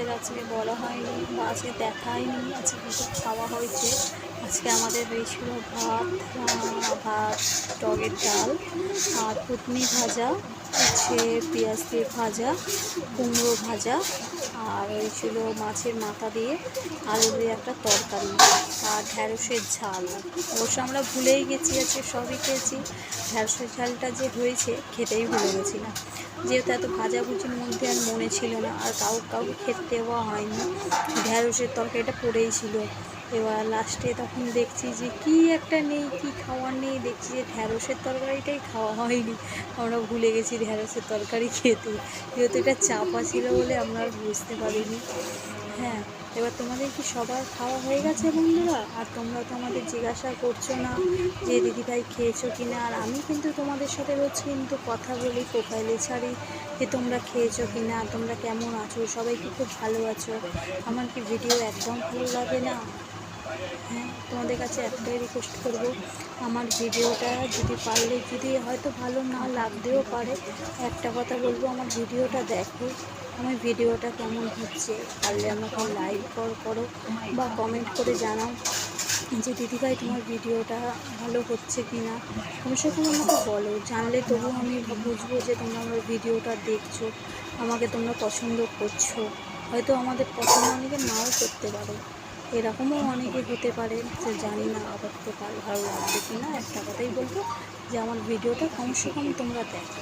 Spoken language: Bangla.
তোমাদের আজকে বলা হয়নি বা আজকে দেখায়নি আজকে কিছু খাওয়া হয়েছে। আজকে আমাদের হয়েছিল ভাত, টকের ডাল আর পুতনি ভাজা, হচ্ছে পেঁয়াজ দিয়ে ভাজা, কুমড়ো ভাজা, আর হয়েছিল মাছের মাথা দিয়ে আলু দিয়ে একটা তরকারি, আর ঢ্যাঁড়সের ঝাল। অবশ্য আমরা ভুলেই গেছি, আজকে সবই খেয়েছি। ঢ্যাঁড়সের ঝালটা যে হয়েছে খেতেই ভুলে গেছিলাম, যেহেতু এত ভাজাভুজির মধ্যে আর মনে ছিল না, আর কাউকে খেতে দেওয়া হয়নি। ঢ্যাঁড়সের তরকারিটা পড়েই ছিল। এবার লাস্টে তখন দেখছি যে কি একটা নেই, কি খাওয়ার নেই, দেখছি যে ঢ্যাঁড়সের তরকারিটাই খাওয়া হয়নি। আমরা ভুলে গেছি ঢ্যাঁড়সের তরকারি খেতে, যেহেতু এটা চাপা ছিল বলে আমরা আর বুঝতে পারিনি। হ্যাঁ, এবার তোমাদের কি সবার খাওয়া হয়ে গেছে বন্ধুরা? আর তোমরা তো আমাদের জিজ্ঞাসা করছো না যে দিদিভাই খেয়েছো কি না। আর আমি কিন্তু তোমাদের সাথে রোজ কিন্তু কথা বলি, প্রোফাইলে ছাড়ি যে তোমরা খেয়েছো কি না, তোমরা কেমন আছো, সবাই কি খুব ভালো আছো। আমার কি ভিডিও একদম ভালো লাগে না? হ্যাঁ, তোমাদের কাছে একটাই রিকোয়েস্ট করব, আমার ভিডিওটা যদি পারলে, যদি হয়তো ভালো না লাগতেও পারে, একটা কথা বলবো, আমার ভিডিওটা দেখো, আমার ভিডিওটা কেমন হচ্ছে। পারলে আমাকে লাইক করো বা কমেন্ট করে জানাও যে দিদিভাই তোমার ভিডিওটা ভালো হচ্ছে কি না। কমসে কম আমাকে বলো, জানলে তবু আমি বুঝবো যে তোমরা আমার ভিডিওটা দেখছো, আমাকে তোমরা পছন্দ করছো। হয়তো আমাদের পছন্দ অনেকে নাও করতে পারে, এরকমও অনেকে হতে পারে, যে জানি না আবার তো ভালো লাগবে কি না। একটা কথাই বলবো যে আমার ভিডিওটা কমসে কম তোমরা দেখো।